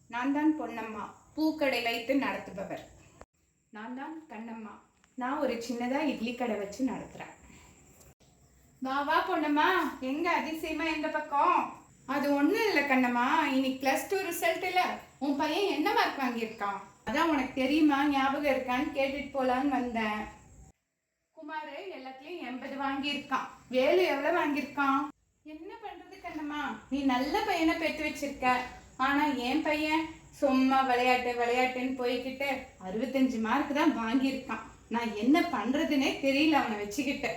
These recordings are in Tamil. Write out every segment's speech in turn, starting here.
நான் தான் பொன்னம்மா, பூக்கடை வைத்து நடத்துபவர். நான் தான் கண்ணம்மா, நான் ஒரு சின்னதா இட்லி கடை வச்சு நடத்துறேன். வா பொன்னம்மா, எங்க அதிசயமா எந்த பக்கம்? அது ஒண்ணும் இல்லை கண்ணம்மா, இன்னைக்கு +2 ரிசல்ட் இல்ல. உன் பையன் என்ன மார்க் வாங்கியிருக்கான்? அதான் உனக்கு தெரியுமா, ஞாபகம் இருக்கான்னு கேட்டுட்டு போலான்னு வந்தேன். குமார் எல்லாத்துலயும் 80 வாங்கியிருக்கான். வேலு எவ்வளவு வாங்கியிருக்கான்? என்ன பண்றது கண்ணம்மா, நீ நல்ல பையனை பெற்று வச்சிருக்க. ஆனா என் பையன் சும்மா விளையாட்டுன்னு போய்கிட்டு 65 மார்க் தான் வாங்கியிருக்கான். நான் என்ன பண்றதுன்னே தெரியல அவனை வச்சுக்கிட்டு.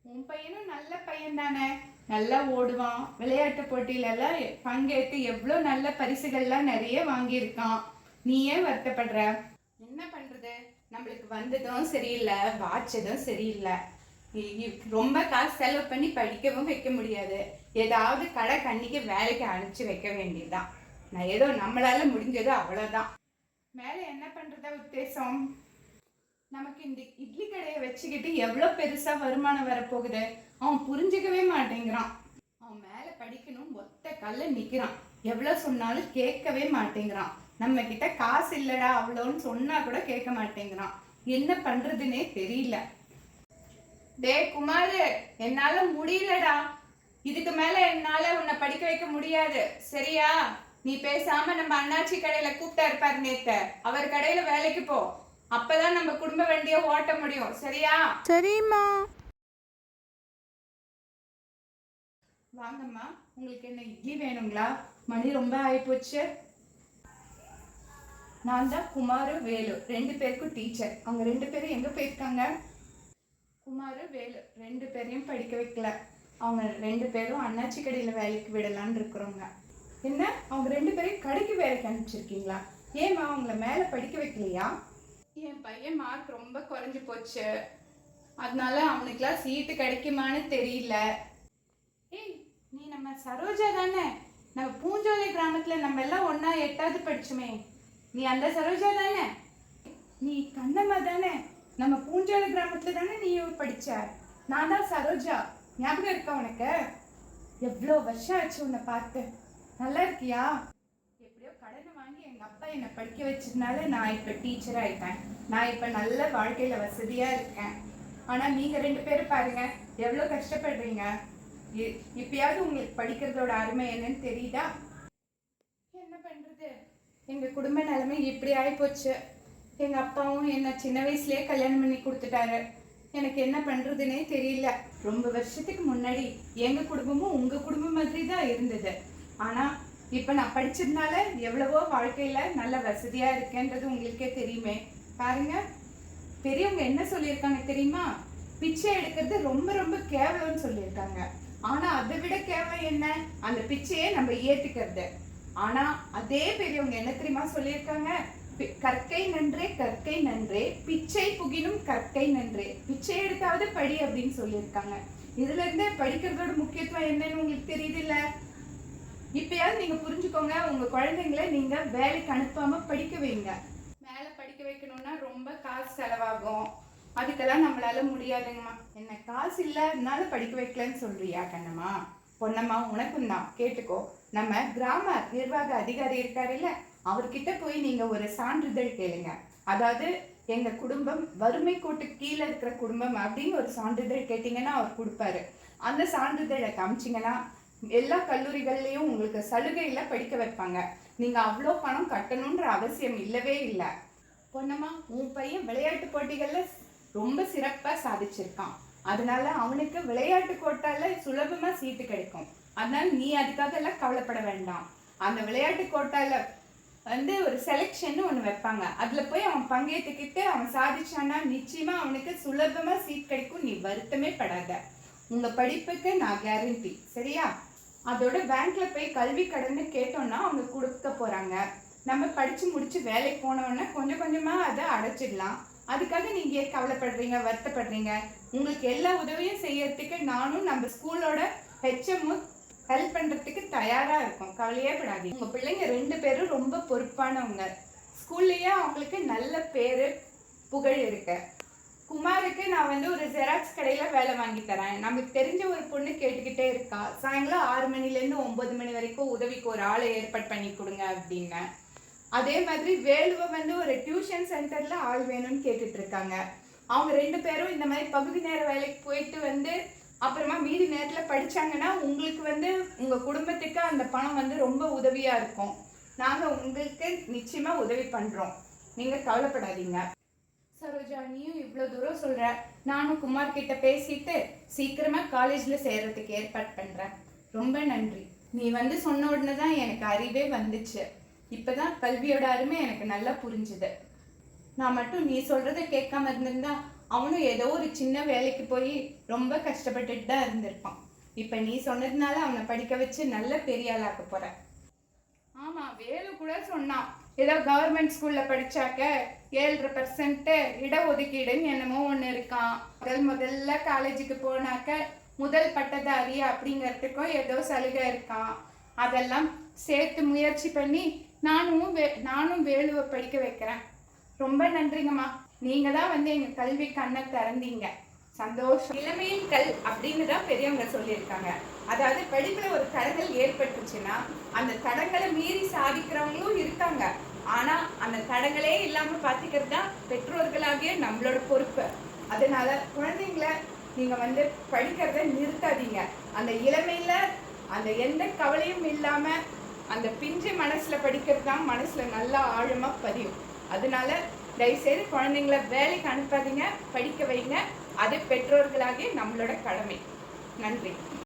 உன் பையனும் நல்ல பையன் தானே, நல்லா ஓடுவான், விளையாட்டு போட்டியில எல்லாம் பங்கேற்று எவ்வளோ நல்ல பரிசுகள்லாம் நிறைய வாங்கியிருக்கான். நீ ஏன் வருத்தப்படுற? என்ன பண்றது, நம்மளுக்கு வந்ததும் சரியில்லை, வாட்சதும் சரியில்லை. ரொம்ப காசு செலவு பண்ணி படிக்கவும் வைக்க முடியாது. ஏதாவது கடை கண்ணிக்கு வேலைக்கு அனுப்பிச்சு வைக்க வேண்டியதுதான். நான் ஏதோ நம்மளால முடிஞ்சது அவ்வளோதான். மேலே என்ன பண்றதா உத்தேசம்? நமக்கு இந்த இட்லி கடையை வச்சுக்கிட்டு எவ்வளோ பெருசா வருமானம் வரப்போகுது. அவன் புரிஞ்சுக்கவே மாட்டேங்கிறான். அவன் மேலே படிக்கணும் ஒத்த கல்ல நிற்கிறான். எவ்வளோ சொன்னாலும் கேட்கவே மாட்டேங்கிறான். நம்ம கிட்ட காசு இல்லடா அவ்வளோன்னு சொன்னா கூட கேட்க மாட்டேங்கிறான். என்ன பண்றதுன்னே தெரியல. டே குமாரு, என்னால முடியலடா. இதுக்கு மேல என்னால உன்னை படிக்க வைக்க முடியாது, சரியா? நீ பேசாம நம்ம அண்ணாச்சி கடையில கூப்பிட்டா இருப்பாரு நேத்து, அவர் கடையில வேலைக்கு போ. அப்பதான் நம்ம குடும்ப வண்டியை ஓட்ட முடியும், சரியா? சரிம்மா. வாங்கம்மா, உங்களுக்கு என்ன இட்லி வேணுங்களா? மணி ரொம்ப ஆயிப்போச்சு. நான் தான் குமாரு வேலு, 2 பேருக்கும் டீச்சர். அவங்க 2 பேரும் எங்க போயிருக்காங்க? குமார் வேலு 2 பேரையும் படிக்க வைக்கல. அவங்க 2 பேரும் அண்ணாச்சி கடையில் வேலைக்கு விடலான்னு இருக்கிறவங்க. என்ன, அவங்க 2 பேரையும் கடைக்கு வேலைக்கு அனுப்பிச்சிருக்கீங்களா? ஏம்மா, அவங்கள மேலே படிக்க வைக்கலையா? என் பையன் மார்க் ரொம்ப குறைஞ்சி போச்சு, அதனால அவனுக்குலாம் சீட்டு கிடைக்குமான்னு தெரியல. ஏய், நீ நம்ம சரோஜா தானே? நம்ம பூஞ்சோலை கிராமத்தில் நம்ம எல்லாம் ஒன்றா 8வது படிச்சுமே, நீ அந்த சரோஜா தானே? நீ கண்ணம்மா தானே? நம்ம பூஞ்சோலை கிராமத்துல தானே நீ படிச்ச? நான் தான் சரோஜா, ஞாபகம் இருக்கா உனக்கு? எவ்வளோ வருஷம் ஆச்சு உன்னை பார்த்து. நல்லா இருக்கியா? எப்படியோ கடனை வாங்கி எங்க அப்பா என்னை படிக்க வச்சதுனால நான் இப்ப டீச்சர் ஆயிட்டேன். நான் இப்ப நல்ல வாழ்க்கையில வசதியா இருக்கேன். ஆனா நீங்க 2 பேரும் பாருங்க, எவ்வளோ கஷ்டப்படுறீங்க. இப்பயாவது உங்களுக்கு படிக்கிறதோட அருமை என்னன்னு தெரியுதா? என்ன பண்றது, எங்க குடும்ப நிலைமை இப்படி ஆயிப்போச்சு. எங்க அப்பாவும் என்ன சின்ன வயசுலயே கல்யாணம் பண்ணி கொடுத்துட்டாரு. எனக்கு என்ன பண்றதுன்னே தெரியல. ரொம்ப வருஷத்துக்கு முன்னாடி எங்க குடும்பமும் உங்க குடும்பம் மாதிரி தான் இருந்தது. ஆனா இப்ப நான் படிச்சதுனால எவ்வளவோ வாழ்க்கையில நல்ல வசதியா இருக்கேன்றது உங்களுக்கே தெரியுமே. பாருங்க, பெரியவங்க என்ன சொல்லியிருக்காங்க தெரியுமா? பிச்சை எடுக்கிறது ரொம்ப ரொம்ப கேவலம்னு சொல்லியிருக்காங்க. ஆனா அதை விட கேவலம் என்ன, அந்த பிச்சையே நம்ம ஏத்துக்கிறது. ஆனா அதே பெரியவங்க என்ன தெரியுமா சொல்லியிருக்காங்க? கற்கை நன்றே கற்கை நன்றே, பிச்சை புகினும் கற்கை நன்றே, பிச்சை எடுத்தாவது படி அப்படின்னு சொல்லியிருக்காங்க. இதுல இருந்து படிக்கிறதோட முக்கியத்துவம் என்னன்னு உங்களுக்கு தெரியுது இல்ல? இப்பயாவது நீங்க புரிஞ்சுக்கோங்க. உங்க குழந்தைங்களை நீங்க வேலைக்கு அனுப்பாம படிக்க வைங்க. மேல படிக்க வைக்கணும்னா ரொம்ப காசு செலவாகும், அதுக்கெல்லாம் நம்மளால முடியாதுங்கம்மா. என்ன காசு இல்லாதனால படிக்க வைக்கலன்னு சொல்றியா கண்ணம்மா? பொன்னம்மா, உனக்கும் தான், கேட்டுக்கோ. நம்ம கிராம நிர்வாக அதிகாரி இருக்காரு இல்ல, அவர்கிட்ட போய் நீங்க ஒரு சான்றிதழ் கேளுங்க. அதாவது எங்க குடும்பம் வறுமை கோட்டுக்கு கீழே இருக்கிற குடும்பம் அப்படின்னு ஒரு சான்றிதழ் கேட்டீங்கன்னா அவர் கொடுப்பாரு. அந்த சான்றிதழை காமிச்சிங்கன்னா எல்லா கல்லூரிகள்லயும் உங்களுக்கு சலுகையில படிக்க வைப்பாங்க. நீங்க அவ்வளோ பணம் கட்டணுன்ற அவசியம் இல்லவே இல்லை. பொன்னம்மா, உன் பையன் விளையாட்டு போட்டிகள்ல ரொம்ப சிறப்பா சாதிச்சிருக்கான். அதனால அவனுக்கு விளையாட்டு கோட்டால சுலபமா சீட்டு கிடைக்கும். அதனால நீ அதுக்காக எல்லாம் கவலைப்பட வேண்டாம். அந்த விளையாட்டு கோட்டால ஒரு செலெக்ஷன் ஒன்று வைப்பாங்க. அதுல போய் அவன் பங்கேற்றுக்கிட்டு அவன் சாதிச்சான்னா நிச்சயமா அவனுக்கு சுலபமா சீட் கிடைக்கும். நீ வருத்தமே படாத. உங்க படிப்புக்கு நான் கேரண்டி, சரியா? அதோட பேங்க்ல போய் கல்வி கடன்னு கேட்டோம்னா அவங்க கொடுக்க போறாங்க. நம்ம படிச்சு முடிச்சு வேலைக்கு போனோம்னா கொஞ்சம் கொஞ்சமா அதை அடைச்சிடலாம். அதுக்காக நீங்க ஏன் கவலைப்படுறீங்க, வருத்தப்படுறீங்க? உங்களுக்கு எல்லா உதவியும் செய்யறதுக்கு நானும் நம்ம ஸ்கூலோட ஹெச்எம்மும் ஹெல்ப் பண்றதுக்கு தயாரா இருக்கும். கவலையே படாதீங்க. உங்க பிள்ளைங்க 2 பேரும் ரொம்ப பொறுப்பானவங்க. ஸ்கூல்லயே அவங்களுக்கு நல்ல பேரு புகழ் இருக்கு. குமாருக்கு நான் ஒரு ஜெராக்ஸ் கடையில வேலை வாங்கி தரேன். நமக்கு தெரிஞ்ச ஒரு பொண்ணு கேட்டுக்கிட்டே இருக்கா, சாயங்காலம் 6 மணிலேருந்து 9 மணி வரைக்கும் உதவிக்கு ஒரு ஆளை ஏற்பாடு பண்ணி கொடுங்க அப்படின்னு. அதே மாதிரி வேலுவை வந்து ஒரு டியூஷன் சென்டர்ல ஆள் வேணும்னு கேட்டுட்டு இருக்காங்க. அவங்க 2 பேரும் இந்த மாதிரி பகுதி நேர வேலைக்கு போயிட்டு வந்து அப்புறமா மீதி நேரத்தில் படிச்சாங்கன்னா உங்களுக்கு வந்து உங்க குடும்பத்துக்கு அந்த பணம் வந்து ரொம்ப உதவியா இருக்கும். நாங்க உங்களுக்கு நிச்சயமா உதவி பண்றோம், நீங்க கவலைப்படாதீங்க. சரோஜா, நீயும் இவ்வளோ தூரம் சொல்ற. நானும் குமார் கிட்ட பேசிட்டு சீக்கிரமா காலேஜ்ல சேர்றதுக்கு ஏற்பாடு பண்றேன். ரொம்ப நன்றி. நீ வந்து சொன்ன உடனே தான் எனக்கு அறிவே வந்துச்சு. இப்பதான் கல்வியோட அருமை எனக்கு நல்லா புரிஞ்சுது. நான் மட்டும் நீ சொல்றத கேட்காம இருந்திருந்தா அவனும் ஏதோ ஒரு சின்ன வேலைக்கு போய் ரொம்ப கஷ்டப்பட்டுட்டு தான் இருந்திருப்பான். இப்ப நீ சொன்னதுனால அவனை படிக்க வச்சு நல்ல பெரிய ஆளாக்க போற. ஆமா, வேலு கூட சொன்னான், ஏதோ கவர்மெண்ட் ஸ்கூல்ல படிச்சாக்க 7.5% இடஒதுக்கீடுன்னு என்னமோ ஒன்று இருக்கான். முதல்ல காலேஜுக்கு போனாக்க முதல் பட்டதாரி அப்படிங்கிறதுக்கும் ஏதோ சலுகை இருக்கான். அதெல்லாம் சேர்த்து முயற்சி பண்ணி நானும் வேலுவை படிக்க வைக்கிறேன். ரொம்ப நன்றிங்கம்மா. நீங்க தான் வந்து எங்க கல்வி கண்ணை திறந்தீங்க. சந்தோஷம். இளமையின் கல் அப்படின்னு தான் பெரியவங்க சொல்லியிருக்காங்க. அதாவது படிப்புல ஒரு தடங்கள் ஏற்பட்டுச்சுன்னா அந்த தடங்களை மீறி சாதிக்கிறவங்களும் இருக்காங்க. ஆனா அந்த தடங்களே இல்லாம பாத்துக்கிறது தான் பெற்றோர்களாகிய நம்மளோட பொறுப்பு. அதனால குழந்தைங்கள நீங்க வந்து படிக்கிறத நிறுத்தாதீங்க. அந்த இளமையில அந்த எந்த கவலையும் இல்லாம அந்த பிஞ்சு மனசுல படிக்கிறது தான் மனசுல நல்லா ஆழமா பதியும். அதனால தயவுசெய்து குழந்தைங்கள வேலைக்கு அனுப்பாதீங்க, படிக்க வைங்க. அது பெற்றோர்களாகிய நம்மளோட கடமை. நன்றி.